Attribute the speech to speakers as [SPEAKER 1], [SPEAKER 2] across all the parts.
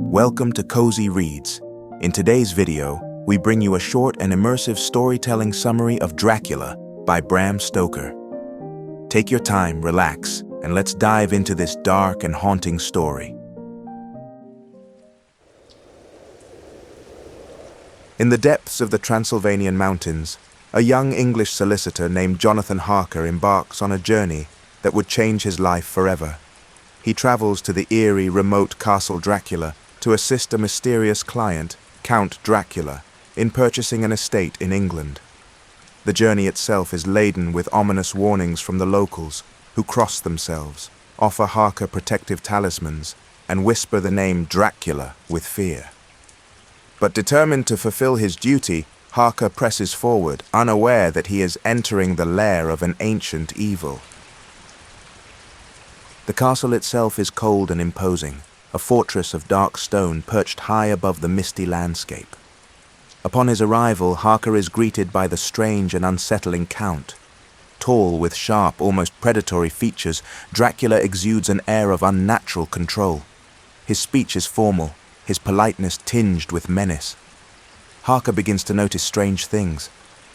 [SPEAKER 1] Welcome to Cozy Reads. In today's video, we bring you a short and immersive storytelling summary of Dracula by Bram Stoker. Take your time, relax, and let's dive into this dark and haunting story. In the depths of the Transylvanian mountains, a young English solicitor named Jonathan Harker embarks on a journey that would change his life forever. He travels to the eerie, remote Castle Dracula to assist a mysterious client, Count Dracula, in purchasing an estate in England. The journey itself is laden with ominous warnings from the locals, who cross themselves, offer Harker protective talismans, and whisper the name Dracula with fear. But determined to fulfill his duty, Harker presses forward, unaware that he is entering the lair of an ancient evil. The castle itself is cold and imposing, a fortress of dark stone perched high above the misty landscape. Upon his arrival, Harker is greeted by the strange and unsettling Count. Tall, with sharp, almost predatory features, Dracula exudes an air of unnatural control. His speech is formal, his politeness tinged with menace. Harker begins to notice strange things: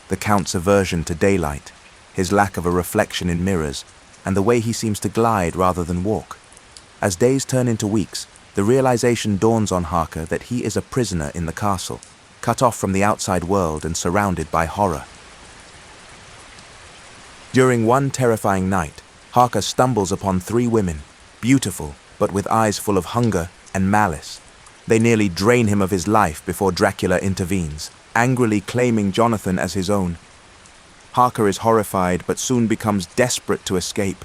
[SPEAKER 1] the Count's aversion to daylight, his lack of a reflection in mirrors, and the way he seems to glide rather than walk. As days turn into weeks, the realization dawns on Harker that he is a prisoner in the castle, cut off from the outside world and surrounded by horror. During one terrifying night, Harker stumbles upon 3 women, beautiful but with eyes full of hunger and malice. They nearly drain him of his life before Dracula intervenes, angrily claiming Jonathan as his own. Harker is horrified but soon becomes desperate to escape.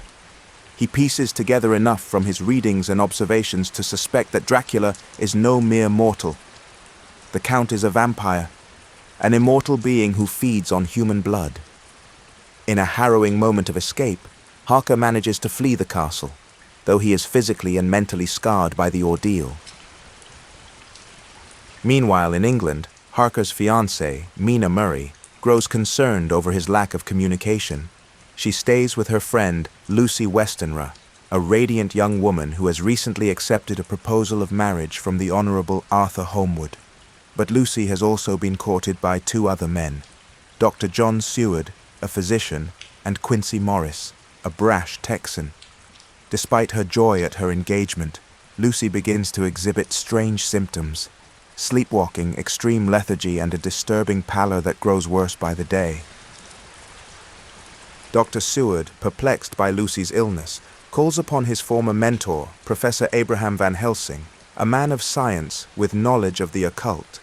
[SPEAKER 1] He pieces together enough from his readings and observations to suspect that Dracula is no mere mortal. The Count is a vampire, an immortal being who feeds on human blood. In a harrowing moment of escape, Harker manages to flee the castle, though he is physically and mentally scarred by the ordeal. Meanwhile, in England, Harker's fiancée, Mina Murray, grows concerned over his lack of communication. She stays with her friend, Lucy Westenra, a radiant young woman who has recently accepted a proposal of marriage from the Honourable Arthur Holmwood. But Lucy has also been courted by 2 other men, Dr. John Seward, a physician, and Quincy Morris, a brash Texan. Despite her joy at her engagement, Lucy begins to exhibit strange symptoms: sleepwalking, extreme lethargy, and a disturbing pallor that grows worse by the day. Dr. Seward, perplexed by Lucy's illness, calls upon his former mentor, Professor Abraham Van Helsing, a man of science with knowledge of the occult.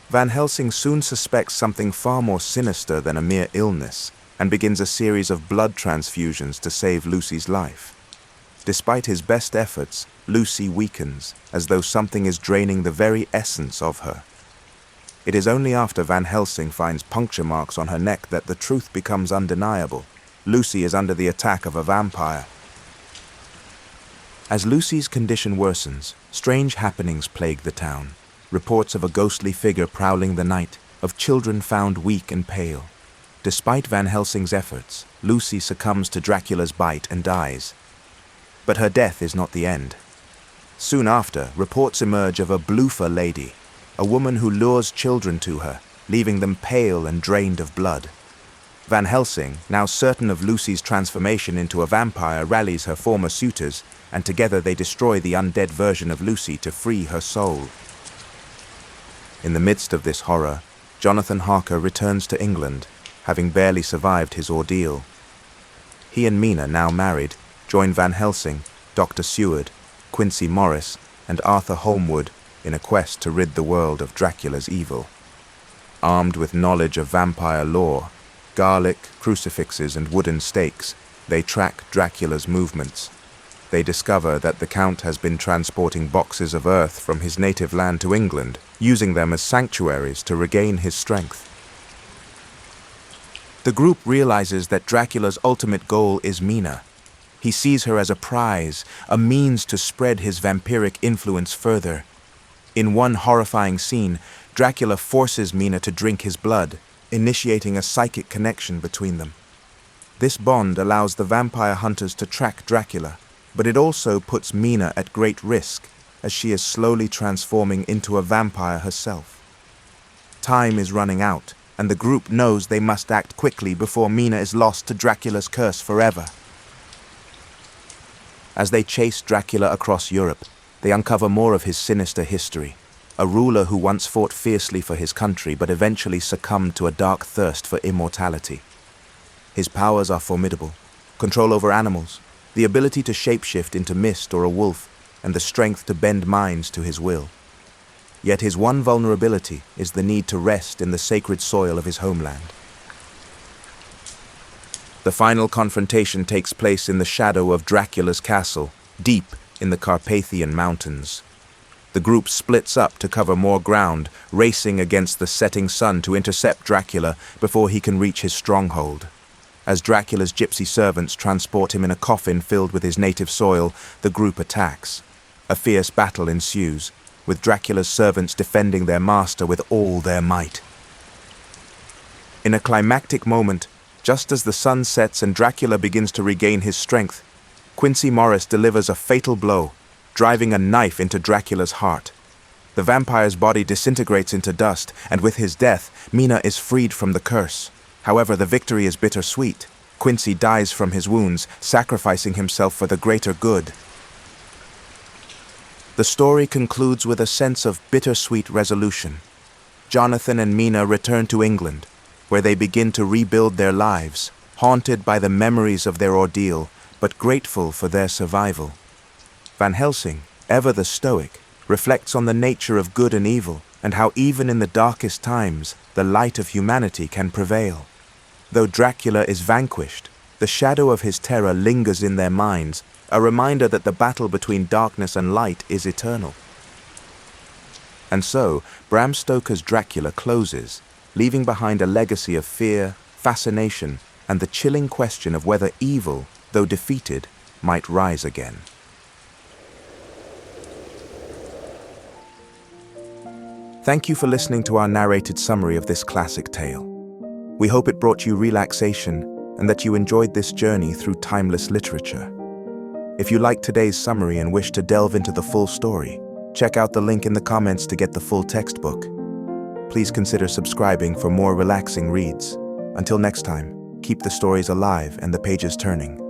[SPEAKER 1] Van Helsing soon suspects something far more sinister than a mere illness and begins a series of blood transfusions to save Lucy's life. Despite his best efforts, Lucy weakens, as though something is draining the very essence of her. It is only after Van Helsing finds puncture marks on her neck that the truth becomes undeniable. Lucy is under the attack of a vampire. As Lucy's condition worsens, strange happenings plague the town. Reports of a ghostly figure prowling the night, of children found weak and pale. Despite Van Helsing's efforts, Lucy succumbs to Dracula's bite and dies. But her death is not the end. Soon after, reports emerge of a bloofer lady, a woman who lures children to her, leaving them pale and drained of blood. Van Helsing, now certain of Lucy's transformation into a vampire, rallies her former suitors, and together they destroy the undead version of Lucy to free her soul. In the midst of this horror, Jonathan Harker returns to England, having barely survived his ordeal. He and Mina, now married, join Van Helsing, Dr. Seward, Quincy Morris, and Arthur Holmwood in a quest to rid the world of Dracula's evil. Armed with knowledge of vampire lore, garlic, crucifixes, and wooden stakes, they track Dracula's movements. They discover that the Count has been transporting boxes of earth from his native land to England, using them as sanctuaries to regain his strength. The group realizes that Dracula's ultimate goal is Mina. He sees her as a prize, a means to spread his vampiric influence further. In one horrifying scene, Dracula forces Mina to drink his blood, initiating a psychic connection between them. This bond allows the vampire hunters to track Dracula, but it also puts Mina at great risk as she is slowly transforming into a vampire herself. Time is running out, and the group knows they must act quickly before Mina is lost to Dracula's curse forever. As they chase Dracula across Europe, they uncover more of his sinister history, a ruler who once fought fiercely for his country but eventually succumbed to a dark thirst for immortality. His powers are formidable: control over animals, the ability to shapeshift into mist or a wolf, and the strength to bend minds to his will. Yet his one vulnerability is the need to rest in the sacred soil of his homeland. The final confrontation takes place in the shadow of Dracula's castle, deep in the Carpathian Mountains. The group splits up to cover more ground, racing against the setting sun to intercept Dracula before he can reach his stronghold. As Dracula's gypsy servants transport him in a coffin filled with his native soil, the group attacks. A fierce battle ensues, with Dracula's servants defending their master with all their might. In a climactic moment, just as the sun sets and Dracula begins to regain his strength, Quincy Morris delivers a fatal blow, driving a knife into Dracula's heart. The vampire's body disintegrates into dust, and with his death, Mina is freed from the curse. However, the victory is bittersweet. Quincy dies from his wounds, sacrificing himself for the greater good. The story concludes with a sense of bittersweet resolution. Jonathan and Mina return to England, where they begin to rebuild their lives, haunted by the memories of their ordeal, but grateful for their survival. Van Helsing, ever the stoic, reflects on the nature of good and evil, and how even in the darkest times, the light of humanity can prevail. Though Dracula is vanquished, the shadow of his terror lingers in their minds, a reminder that the battle between darkness and light is eternal. And so, Bram Stoker's Dracula closes, leaving behind a legacy of fear, fascination, and the chilling question of whether evil, though defeated, might rise again. Thank you for listening to our narrated summary of this classic tale. We hope it brought you relaxation and that you enjoyed this journey through timeless literature. If you liked today's summary and wish to delve into the full story, check out the link in the comments to get the full textbook. Please consider subscribing for more relaxing reads. Until next time, keep the stories alive and the pages turning.